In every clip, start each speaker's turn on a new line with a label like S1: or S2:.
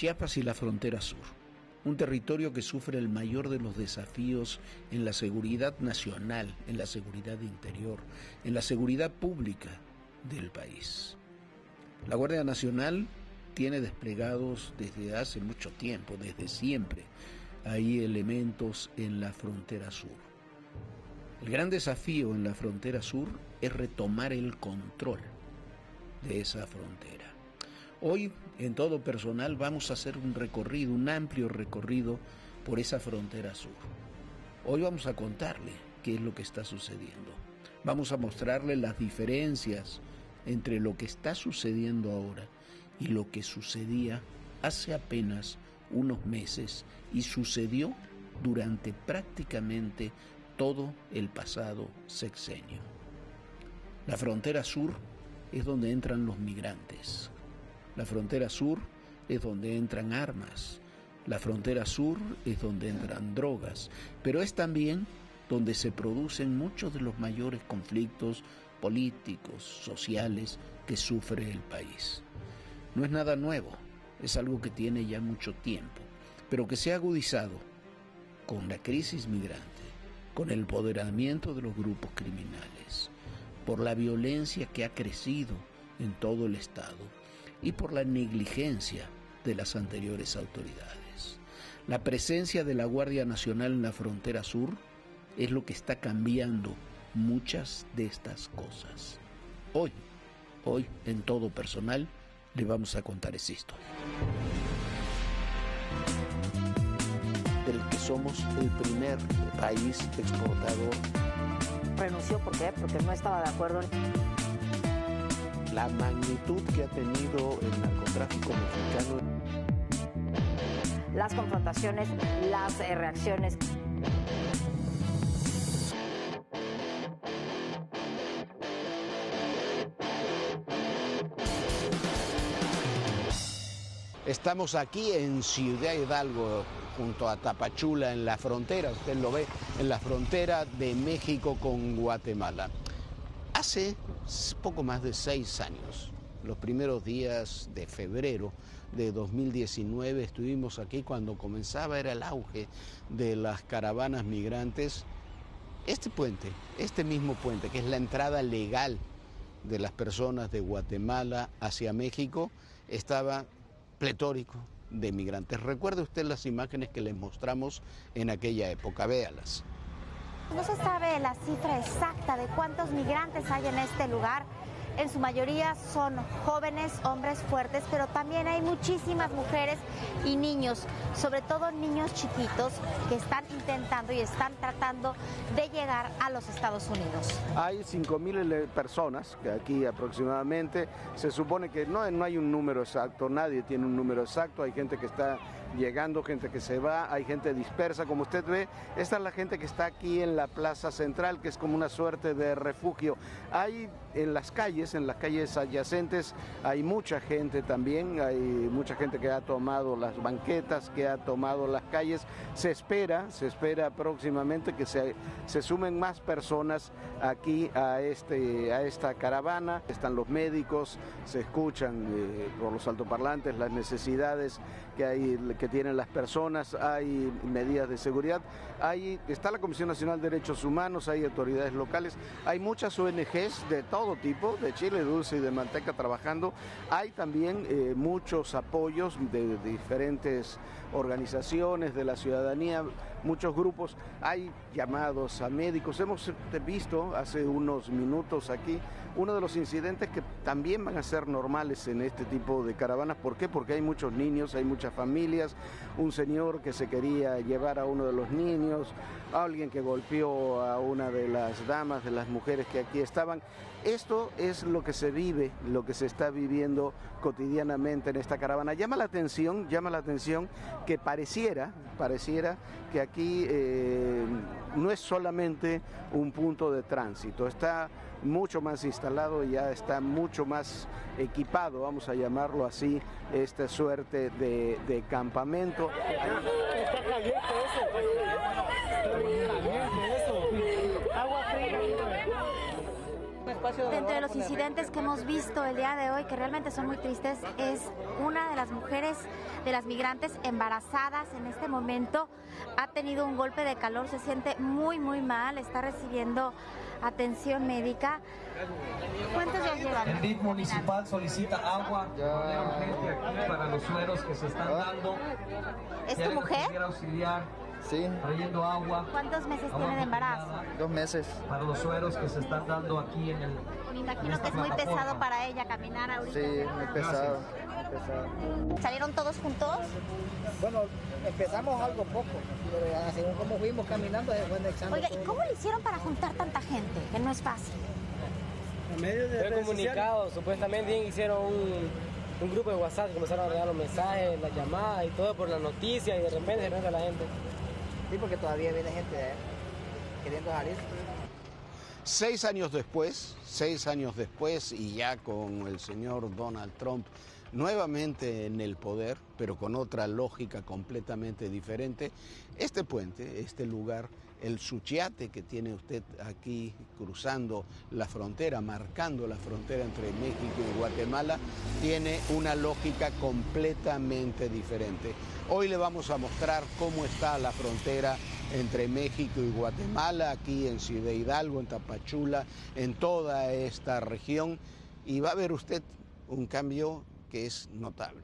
S1: Chiapas y la frontera sur, un territorio que sufre el mayor de los desafíos en la seguridad nacional, en la seguridad interior, en la seguridad pública del país. La Guardia Nacional tiene desplegados desde hace mucho tiempo, desde siempre, hay elementos en la frontera sur. El gran desafío en la frontera sur es retomar el control de esa frontera. Hoy, en Todo Personal, vamos a hacer un recorrido, un amplio recorrido por esa frontera sur. Hoy vamos a contarle qué es lo que está sucediendo. Vamos a mostrarle las diferencias entre lo que está sucediendo ahora y lo que sucedía hace apenas unos meses y sucedió durante prácticamente todo el pasado sexenio. La frontera sur es donde entran los migrantes. La frontera sur es donde entran armas. La frontera sur es donde entran drogas, pero es también donde se producen muchos de los mayores conflictos políticos, sociales que sufre el país. No es nada nuevo, es algo que tiene ya mucho tiempo, pero que se ha agudizado con la crisis migrante, con el empoderamiento de los grupos criminales, por la violencia que ha crecido en todo el Estado y por la negligencia de las anteriores autoridades. La presencia de la Guardia Nacional en la frontera sur es lo que está cambiando muchas de estas cosas. Hoy en Todo Personal le vamos a contar esa historia. Del que somos el primer país exportador.
S2: Renunció, ¿por qué? Porque no estaba de acuerdo.
S1: La magnitud que ha tenido el narcotráfico mexicano.
S2: Las confrontaciones, las reacciones.
S1: Estamos aquí en Ciudad Hidalgo, junto a Tapachula, en la frontera, usted lo ve, en la frontera de México con Guatemala. Hace poco más de 6 años, los primeros días de febrero de 2019, estuvimos aquí cuando comenzaba, era el auge de las caravanas migrantes. Este puente, este mismo puente, que es la entrada legal de las personas de Guatemala hacia México, estaba pletórico de migrantes. Recuerde usted las imágenes que les mostramos en aquella época, véalas.
S3: No se sabe la cifra exacta de cuántos migrantes hay en este lugar. En su mayoría son jóvenes, hombres fuertes, pero también hay muchísimas mujeres y niños, sobre todo niños chiquitos que están intentando y están tratando de llegar a los Estados Unidos.
S4: Hay 5,000 personas que aquí aproximadamente, se supone que no hay un número exacto, nadie tiene un número exacto, hay gente que está llegando, gente que se va, hay gente dispersa, como usted ve, esta es la gente que está aquí en la plaza central, que es como una suerte de refugio. Hay en las calles adyacentes, hay mucha gente también, hay mucha gente que ha tomado las banquetas, que ha tomado las calles. Se espera próximamente que se sumen más personas aquí a esta caravana. Están los médicos, se escuchan por los altoparlantes las necesidades que tienen las personas, hay medidas de seguridad, está la Comisión Nacional de Derechos Humanos, hay autoridades locales, hay muchas ONGs de todo tipo, de chile dulce y de manteca trabajando, hay también muchos apoyos de diferentes organizaciones de la ciudadanía, muchos grupos, hay llamados a médicos. Hemos visto hace unos minutos aquí uno de los incidentes que también van a ser normales en este tipo de caravanas. ¿Por qué? Porque hay muchos niños, hay muchas familias, un señor que se quería llevar a uno de los niños, alguien que golpeó a una de las damas, de las mujeres que aquí estaban. Esto es lo que se vive, lo que se está viviendo cotidianamente en esta caravana. Llama la atención que pareciera que aquí no es solamente un punto de tránsito, está mucho más instalado, ya está mucho más equipado, vamos a llamarlo así, esta suerte de campamento.
S5: Está caliente eso. Agua fría.
S3: Dentro de los incidentes que hemos visto el día de hoy, que realmente son muy tristes, es una de las mujeres, de las migrantes embarazadas en este momento, ha tenido un golpe de calor, se siente muy, muy mal, está recibiendo atención médica. ¿Cuántos días llevan?
S6: El DIF municipal solicita agua urgente aquí para los sueros que se están dando.
S3: ¿Es tu mujer?
S6: Quiero auxiliar.
S7: Sí.
S6: Trayendo agua.
S3: ¿Cuántos meses tiene de embarazo?
S7: 2 meses.
S6: Para los sueros que se están dando aquí en el...
S3: Me imagino que es muy pesado para ella caminar ahorita.
S7: Sí, muy pesado, muy pesado.
S3: ¿Salieron todos juntos?
S8: Bueno, empezamos algo poco, pero según como fuimos caminando, se fue anexando.
S3: Oiga, ¿y cómo le hicieron para juntar tanta gente? Que no es fácil.
S9: Fue comunicado, supuestamente hicieron un grupo de WhatsApp, comenzaron a regar los mensajes, las llamadas y todo por la noticia y de repente se renta la gente.
S8: Sí, porque todavía viene gente queriendo salir.
S1: 6 años después y ya con el señor Donald Trump nuevamente en el poder, pero con otra lógica completamente diferente, este puente, este lugar, el Suchiate que tiene usted aquí cruzando la frontera, marcando la frontera entre México y Guatemala, tiene una lógica completamente diferente. Hoy le vamos a mostrar cómo está la frontera entre México y Guatemala, aquí en Ciudad Hidalgo, en Tapachula, en toda esta región, y va a ver usted un cambio que es notable.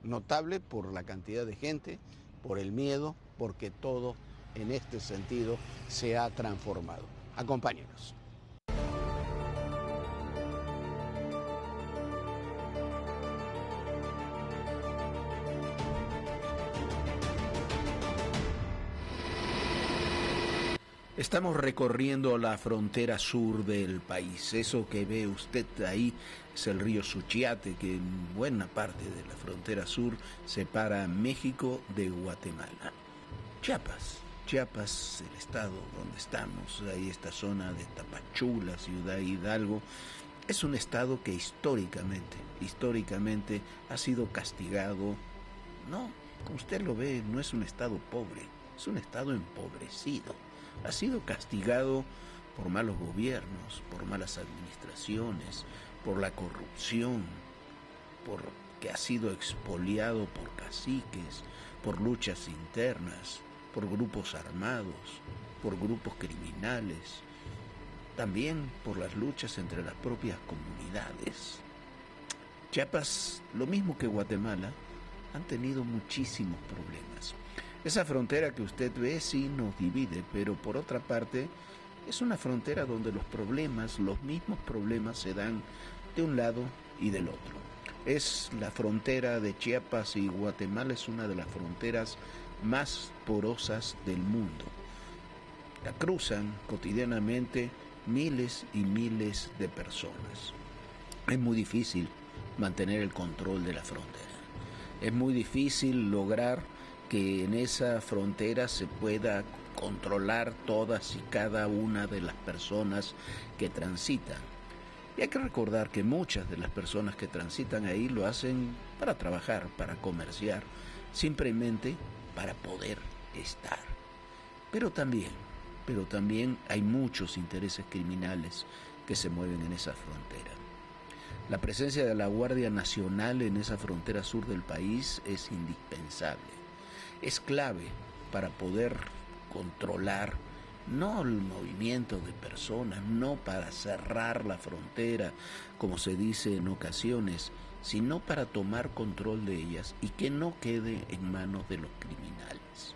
S1: Notable por la cantidad de gente, por el miedo, porque todo en este sentido se ha transformado. Acompáñenos. Estamos recorriendo la frontera sur del país. Eso que ve usted ahí es el río Suchiate, que en buena parte de la frontera sur separa México de Guatemala. Chiapas, el estado donde estamos, ahí esta zona de Tapachula, Ciudad Hidalgo, es un estado que históricamente ha sido castigado. No, como usted lo ve, no es un estado pobre, es un estado empobrecido. Ha sido castigado por malos gobiernos, por malas administraciones, por la corrupción, porque ha sido expoliado por caciques, por luchas internas, por grupos armados, por grupos criminales, también por las luchas entre las propias comunidades. Chiapas, lo mismo que Guatemala, han tenido muchísimos problemas. Esa frontera que usted ve sí nos divide, pero por otra parte es una frontera donde los mismos problemas se dan de un lado y del otro. Es la frontera de Chiapas y Guatemala, es una de las fronteras más porosas del mundo. La cruzan cotidianamente miles y miles de personas. Es muy difícil mantener el control de la frontera. Es muy difícil lograr que en esa frontera se pueda controlar todas y cada una de las personas que transitan. Y hay que recordar que muchas de las personas que transitan ahí lo hacen para trabajar, para comerciar, simplemente para poder estar. Pero también hay muchos intereses criminales que se mueven en esa frontera. La presencia de la Guardia Nacional en esa frontera sur del país es indispensable. Es clave para poder controlar no el movimiento de personas, no para cerrar la frontera, como se dice en ocasiones, sino para tomar control de ellas y que no quede en manos de los criminales.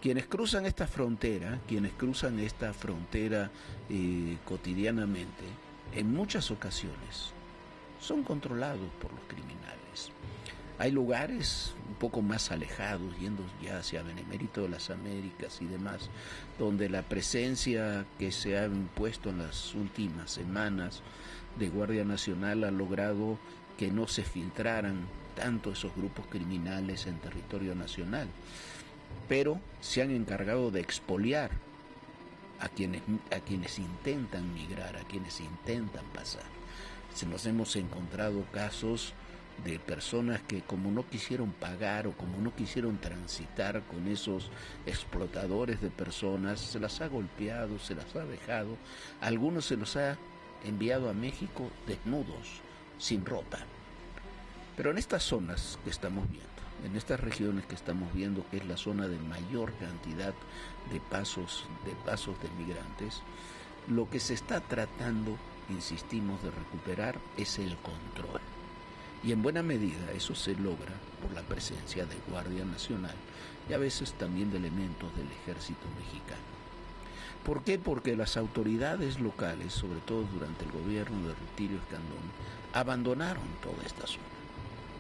S1: Quienes cruzan esta frontera cotidianamente, en muchas ocasiones, son controlados por los criminales. Hay lugares un poco más alejados, yendo ya hacia Benemérito de las Américas y demás, donde la presencia que se ha impuesto en las últimas semanas de Guardia Nacional ha logrado que no se filtraran tanto esos grupos criminales en territorio nacional, pero se han encargado de expoliar a quienes intentan migrar, a quienes intentan pasar. Se nos hemos encontrado casos de personas que, como no quisieron pagar o como no quisieron transitar con esos explotadores de personas, se las ha golpeado, se las ha dejado, a algunos se los ha enviado a México desnudos, sin ropa. Pero en estas zonas que estamos viendo, en estas regiones que estamos viendo, que es la zona de mayor cantidad de pasos de migrantes, lo que se está tratando, insistimos, de recuperar es el control. Y en buena medida eso se logra por la presencia de Guardia Nacional y a veces también de elementos del ejército mexicano. ¿Por qué? Porque las autoridades locales, sobre todo durante el gobierno de Rutilio Escandón, abandonaron toda esta zona.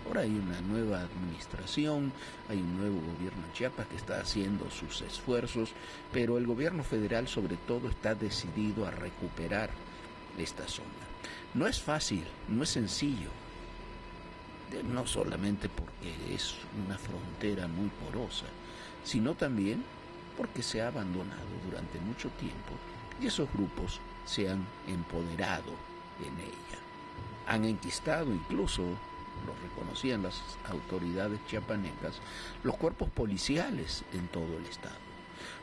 S1: Ahora hay una nueva administración, hay un nuevo gobierno en Chiapas que está haciendo sus esfuerzos, pero el gobierno federal sobre todo está decidido a recuperar esta zona. No es fácil, no es sencillo, no solamente porque es una frontera muy porosa, sino también porque se ha abandonado durante mucho tiempo y esos grupos se han empoderado en ella. Han enquistado incluso, lo reconocían las autoridades chiapanecas, los cuerpos policiales en todo el estado.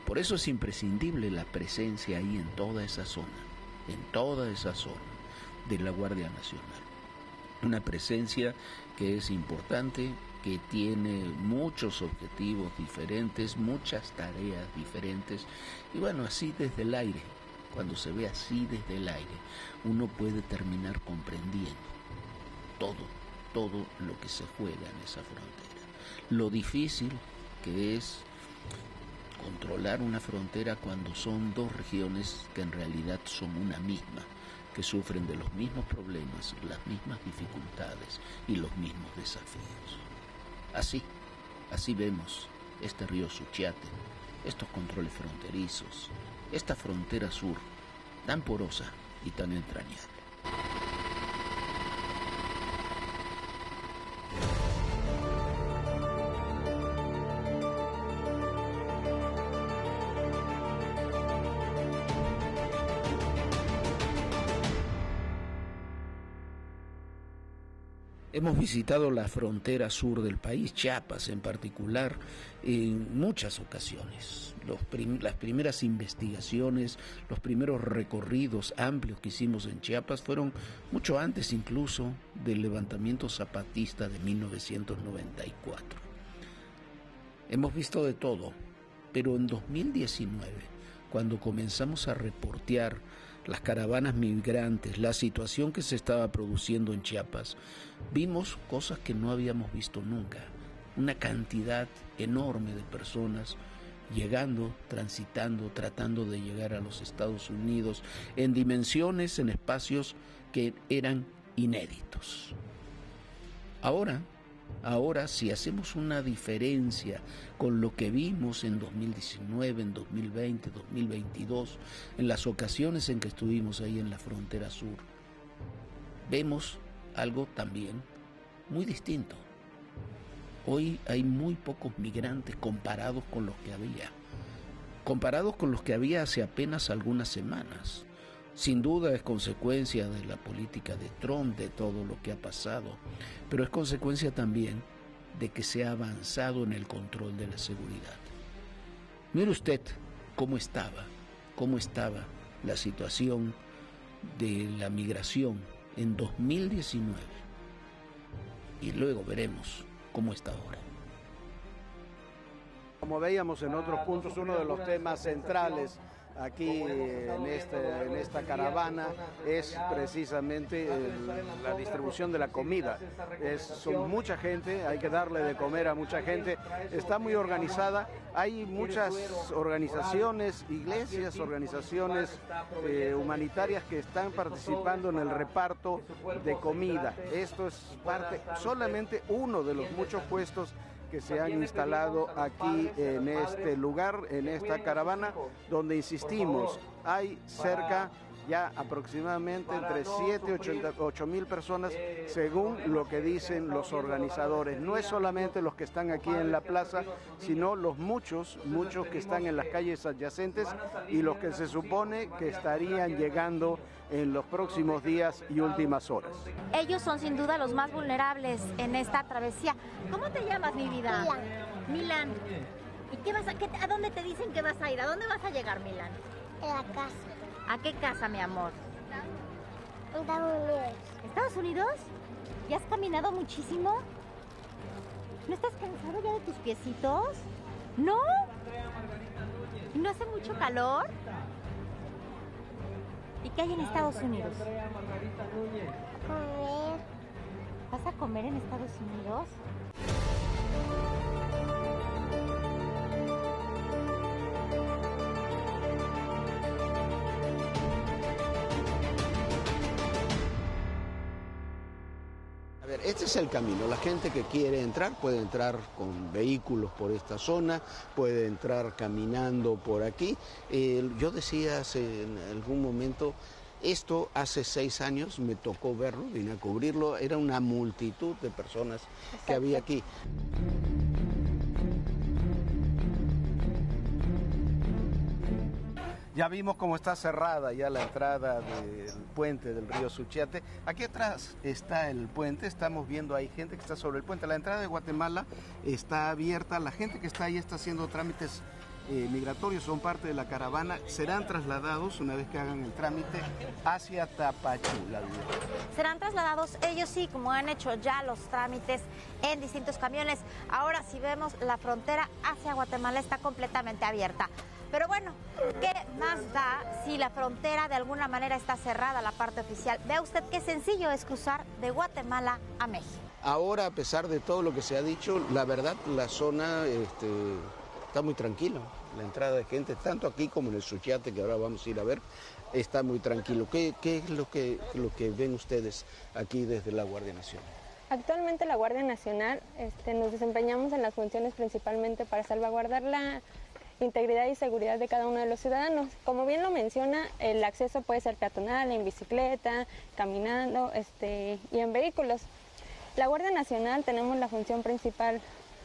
S1: Por eso es imprescindible la presencia ahí en toda esa zona de la Guardia Nacional. Una presencia que es importante, que tiene muchos objetivos diferentes, muchas tareas diferentes, y bueno, así desde el aire, cuando se ve así desde el aire, uno puede terminar comprendiendo todo lo que se juega en esa frontera. Lo difícil que es controlar una frontera cuando son dos regiones que en realidad son una misma, que sufren de los mismos problemas, las mismas dificultades y los mismos desafíos. Así vemos este río Suchiate, estos controles fronterizos, esta frontera sur tan porosa y tan entrañable. Hemos visitado la frontera sur del país, Chiapas en particular, en muchas ocasiones. Las primeras investigaciones, los primeros recorridos amplios que hicimos en Chiapas fueron mucho antes incluso del levantamiento zapatista de 1994. Hemos visto de todo, pero en 2019, cuando comenzamos a reportear las caravanas migrantes, la situación que se estaba produciendo en Chiapas, vimos cosas que no habíamos visto nunca. Una cantidad enorme de personas llegando, transitando, tratando de llegar a los Estados Unidos en dimensiones, en espacios que eran inéditos. Ahora, si hacemos una diferencia con lo que vimos en 2019, en 2020, 2022, en las ocasiones en que estuvimos ahí en la frontera sur, vemos algo también muy distinto. Hoy hay muy pocos migrantes comparados con los que había hace apenas algunas semanas. Sin duda es consecuencia de la política de Trump, de todo lo que ha pasado, pero es consecuencia también de que se ha avanzado en el control de la seguridad. Mire usted cómo estaba la situación de la migración en 2019 y luego veremos cómo está ahora.
S4: Como veíamos en otros puntos, uno de los temas centrales aquí en esta caravana es precisamente la distribución de la comida. Son mucha gente, hay que darle de comer a mucha gente, está muy organizada, hay muchas organizaciones, iglesias, organizaciones humanitarias que están participando en el reparto de comida. Esto es solamente uno de los muchos puestos que se han instalado aquí en este lugar, en esta caravana, donde insistimos, hay cerca ya aproximadamente entre 7 y 8 mil personas, según lo que dicen los organizadores. No es solamente los que están aquí en la plaza, sino los muchos que están en las calles adyacentes y los que se supone que estarían llegando en los próximos días y últimas horas.
S3: Ellos son sin duda los más vulnerables en esta travesía. ¿Cómo te llamas, mi vida? Milán. ¿Y a dónde te dicen que vas a ir? ¿A dónde vas a llegar, Milán?
S10: A la casa.
S3: ¿A qué casa, mi amor? Estados Unidos. ¿Estados Unidos? ¿Ya has caminado muchísimo? ¿No estás cansado ya de tus piecitos? ¿No? ¿Y no hace mucho calor? ¿Y qué hay en Estados Unidos? Comer. ¿Vas a comer en Estados Unidos?
S1: A ver, este es el camino. La gente que quiere entrar puede entrar con vehículos por esta zona, puede entrar caminando por aquí. Yo decía en algún momento, esto hace 6 años me tocó verlo, vine a cubrirlo, era una multitud de personas que había aquí.
S4: Ya vimos cómo está cerrada ya la entrada del puente del río Suchiate. Aquí atrás está el puente, estamos viendo hay gente que está sobre el puente. La entrada de Guatemala está abierta, la gente que está ahí está haciendo trámites migratorios, son parte de la caravana, serán trasladados una vez que hagan el trámite hacia Tapachula.
S3: Serán trasladados ellos sí, como han hecho ya los trámites en distintos camiones. Ahora si vemos la frontera hacia Guatemala está completamente abierta. Pero bueno, ¿qué más da si la frontera de alguna manera está cerrada, la parte oficial? Vea usted qué sencillo es cruzar de Guatemala a México.
S1: Ahora, a pesar de todo lo que se ha dicho, la verdad, la zona está muy tranquila. La entrada de gente, tanto aquí como en el Suchiate, que ahora vamos a ir a ver, está muy tranquilo. ¿Qué es lo que ven ustedes aquí desde la Guardia Nacional?
S10: Actualmente la Guardia Nacional nos desempeñamos en las funciones principalmente para salvaguardar la integridad y seguridad de cada uno de los ciudadanos. Como bien lo menciona, el acceso puede ser peatonal, en bicicleta, caminando y en vehículos. La Guardia Nacional tenemos la función principal,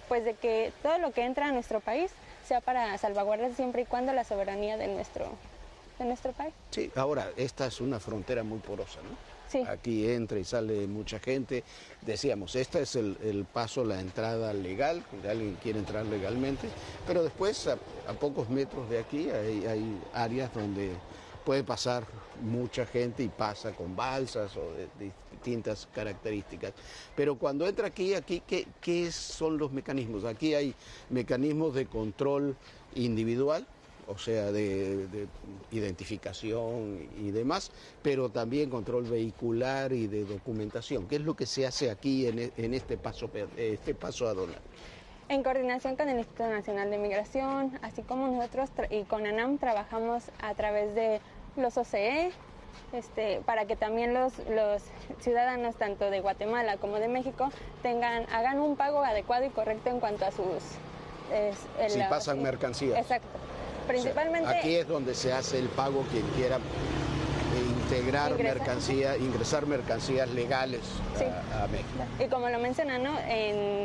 S10: pues de que todo lo que entra a nuestro país sea para salvaguardar siempre y cuando la soberanía de nuestro país. Sí,
S1: ahora, esta es una frontera muy porosa, ¿no?
S10: Sí.
S1: Aquí entra y sale mucha gente. Decíamos, esta es el paso, la entrada legal, cuando alguien quiere entrar legalmente, pero después a pocos metros de aquí hay áreas donde puede pasar mucha gente y pasa con balsas o de distintas características. Pero cuando entra aquí ¿qué son los mecanismos? Aquí hay mecanismos de control individual, o sea, de identificación y demás, pero también control vehicular y de documentación. ¿Qué es lo que se hace aquí en este paso aduanal?
S10: En coordinación con el Instituto Nacional de Migración, así como nosotros y con ANAM trabajamos a través de los OCE, para que también los ciudadanos tanto de Guatemala como de México hagan un pago adecuado y correcto en cuanto a sus...
S1: si pasan mercancías.
S10: Exacto. Principalmente...
S1: O sea, aquí es donde se hace el pago quien quiera ingresar mercancías legales a México.
S10: Y como lo mencionan, ¿no?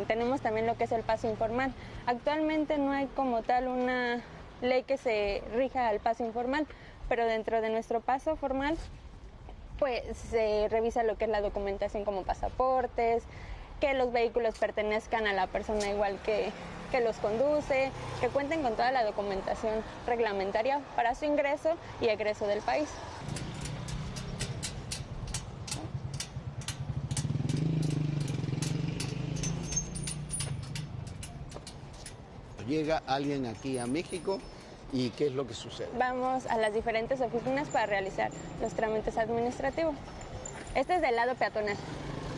S10: Tenemos también lo que es el paso informal. Actualmente no hay como tal una ley que se rija al paso informal, pero dentro de nuestro paso formal pues se revisa lo que es la documentación como pasaportes, que los vehículos pertenezcan a la persona igual que los conduce, que cuenten con toda la documentación reglamentaria para su ingreso y egreso del país.
S1: Llega alguien aquí a México y ¿qué es lo que sucede?
S10: Vamos a las diferentes oficinas para realizar los trámites administrativos. Este es del lado peatonal,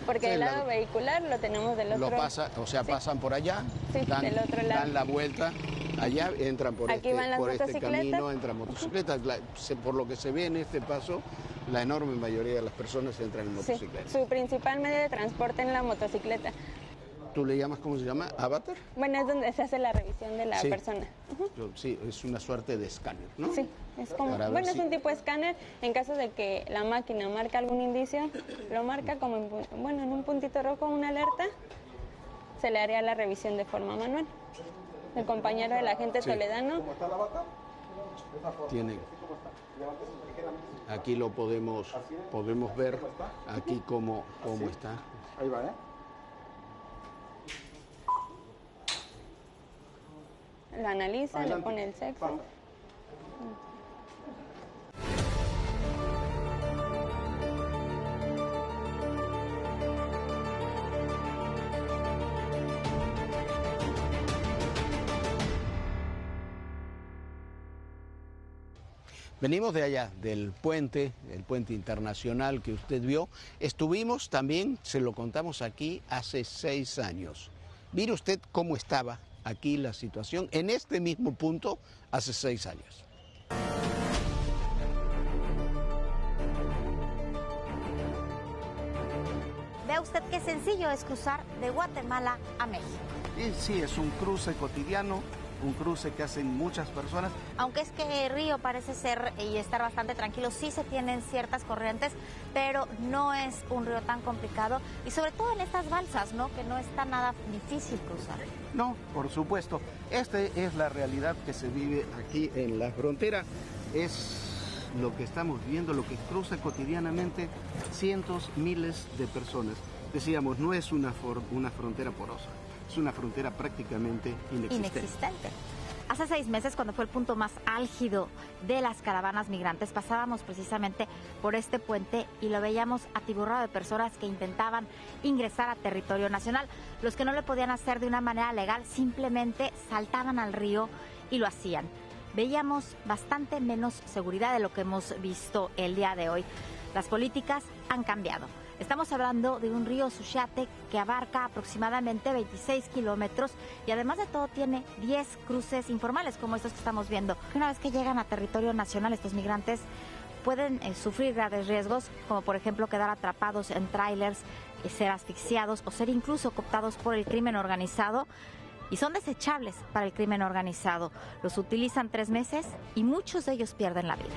S10: porque del lado vehicular lo tenemos del otro lado.
S1: Pasan por allá,
S10: del otro lado.
S1: Dan la vuelta allá, entran por
S10: aquí van las
S1: este camino, entran motocicletas. Por lo que se ve en este paso, la enorme mayoría de las personas entran en motocicletas.
S10: Su principal medio de transporte es la motocicleta.
S1: ¿Tú le llamas, cómo se llama? ¿Avatar?
S10: Bueno, es donde se hace la revisión de la persona.
S1: Sí, es una suerte de escáner, ¿no?
S10: Sí, es como, es un tipo de escáner. En caso de que la máquina marque algún indicio, lo marca como en un puntito rojo, una alerta, se le haría la revisión de forma manual. El compañero del agente toledano.
S1: ¿Cómo está la vaca? Tiene. Aquí lo podemos ver, aquí cómo está.
S5: Ahí va,
S10: Lo analiza, le pone el sexo.
S1: Venimos de allá, del puente, el puente internacional que usted vio. Estuvimos también, se lo contamos aquí, hace 6 años. Mire usted cómo estaba aquí la situación en este mismo punto hace 6 años.
S3: Vea usted qué sencillo es cruzar de Guatemala a México.
S4: Sí, es un cruce cotidiano, un cruce que hacen muchas personas.
S3: Aunque es que el río parece ser y estar bastante tranquilo, sí se tienen ciertas corrientes, pero no es un río tan complicado y sobre todo en estas balsas, ¿no? Que no está nada difícil cruzar.
S4: No, por supuesto. Esta es la realidad que se vive aquí en la frontera. Es lo que estamos viendo, lo que cruza cotidianamente cientos, miles de personas. Decíamos, no es una frontera porosa, es una frontera prácticamente inexistente.
S3: Hace 6 meses, cuando fue el punto más álgido de las caravanas migrantes, pasábamos precisamente por este puente y lo veíamos atiborrado de personas que intentaban ingresar a territorio nacional. Los que no lo podían hacer de una manera legal simplemente saltaban al río y lo hacían. Veíamos bastante menos seguridad de lo que hemos visto el día de hoy. Las políticas han cambiado. Estamos hablando de un río Suchiate que abarca aproximadamente 26 kilómetros y además de todo tiene 10 cruces informales como estos que estamos viendo. Una vez que llegan a territorio nacional, estos migrantes pueden sufrir graves riesgos, como por ejemplo quedar atrapados en tráilers, ser asfixiados o ser incluso cooptados por el crimen organizado. Y son desechables para el crimen organizado. Los utilizan 3 meses y muchos de ellos pierden la vida.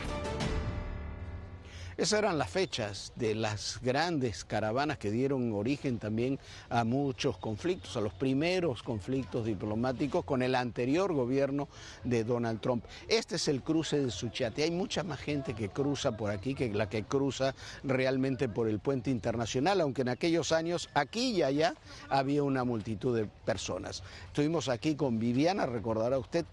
S1: Esas eran las fechas de las grandes caravanas que dieron origen también a muchos conflictos, a los primeros conflictos diplomáticos con el anterior gobierno de Donald Trump. Este es el cruce de Suchiate. Hay mucha más gente que cruza por aquí que la que cruza realmente por el puente internacional, aunque en aquellos años aquí y allá había una multitud de personas. Estuvimos aquí con Viviana, recordará usted,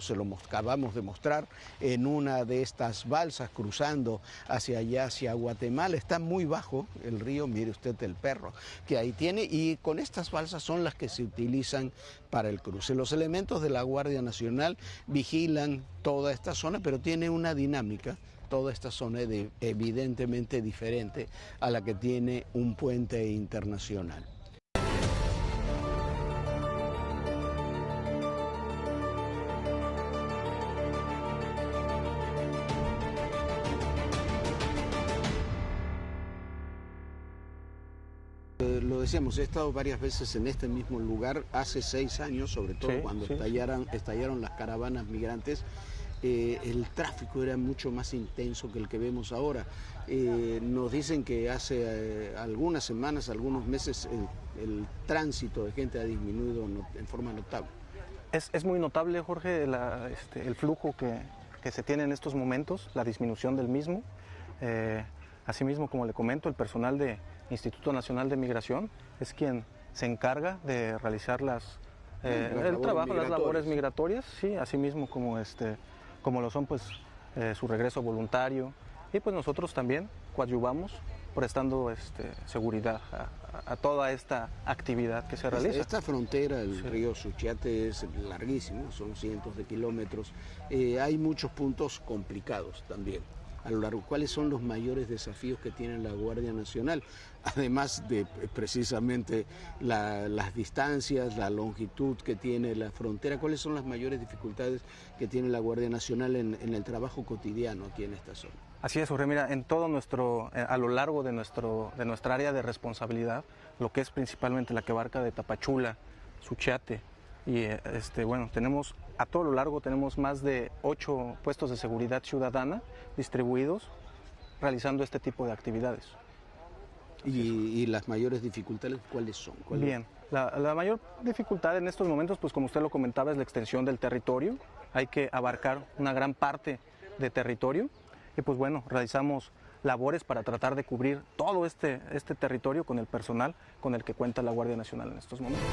S1: se lo acabamos de mostrar en una de estas balsas cruzando hacia allá, hacia Guatemala. Está muy bajo el río, mire usted el perro que ahí tiene, y con estas balsas son las que se utilizan para el cruce. Los elementos de la Guardia Nacional vigilan toda esta zona, pero tiene una dinámica, toda esta zona evidentemente diferente a la que tiene un puente internacional. Lo decíamos, he estado varias veces en este mismo lugar hace 6 años, sobre todo cuando estallaron las caravanas migrantes. El tráfico era mucho más intenso que el que vemos ahora. Nos dicen que hace algunas semanas, algunos meses, el tránsito de gente ha disminuido en forma notable.
S7: Es muy notable, Jorge, el flujo que se tiene en estos momentos, la disminución del mismo. Asimismo, como le comento, el personal de Instituto Nacional de Migración es quien se encarga de realizar el trabajo, las labores migratorias, sí, asimismo como lo son pues su regreso voluntario, y pues nosotros también coadyuvamos prestando seguridad a toda esta actividad que se realiza.
S1: Esta frontera, el río Suchiate, es larguísimo, son cientos de kilómetros. Hay muchos puntos complicados también a lo largo. ¿Cuáles son los mayores desafíos que tiene la Guardia Nacional? Además de precisamente las distancias, la longitud que tiene la frontera, ¿cuáles son las mayores dificultades que tiene la Guardia Nacional en el trabajo cotidiano aquí en esta zona?
S7: Así es, Jorge. Mira, en todo a lo largo de nuestra área de responsabilidad, lo que es principalmente la que abarca de Tapachula, Suchiate, y tenemos a todo lo largo tenemos más de 8 puestos de seguridad ciudadana distribuidos realizando este tipo de actividades.
S1: ¿Y las mayores dificultades cuáles son?
S7: Bien, la mayor dificultad en estos momentos, pues como usted lo comentaba, es la extensión del territorio. Hay que abarcar una gran parte de territorio y pues bueno, realizamos labores para tratar de cubrir todo este territorio con el personal con el que cuenta la Guardia Nacional en estos momentos.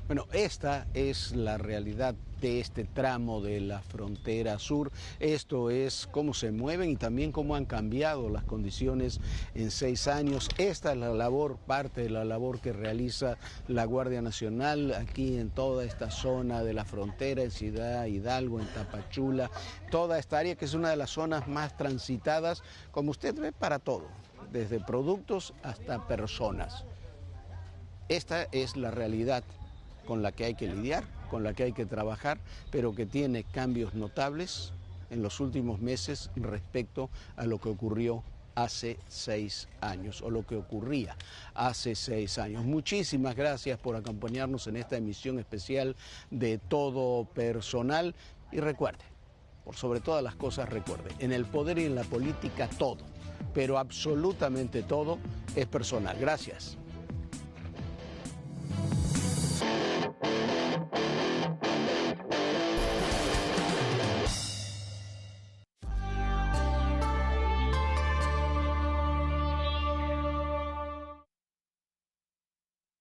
S1: Bueno, Bueno, esta es la realidad de este tramo de la frontera sur. Esto es cómo se mueven y también cómo han cambiado las condiciones en 6 años. Esta es la labor, parte de la labor que realiza la Guardia Nacional aquí en toda esta zona de la frontera, en Ciudad Hidalgo, en Tapachula, toda esta área que es una de las zonas más transitadas, como usted ve, para todo, desde productos hasta personas. Esta es la realidad con la que hay que lidiar, con la que hay que trabajar, pero que tiene cambios notables en los últimos meses respecto a lo que ocurrió hace 6 años, o lo que ocurría hace 6 años. Muchísimas gracias por acompañarnos en esta emisión especial de Todo Personal. Y recuerde, por sobre todas las cosas, recuerde, en el poder y en la política todo, pero absolutamente todo es personal. Gracias.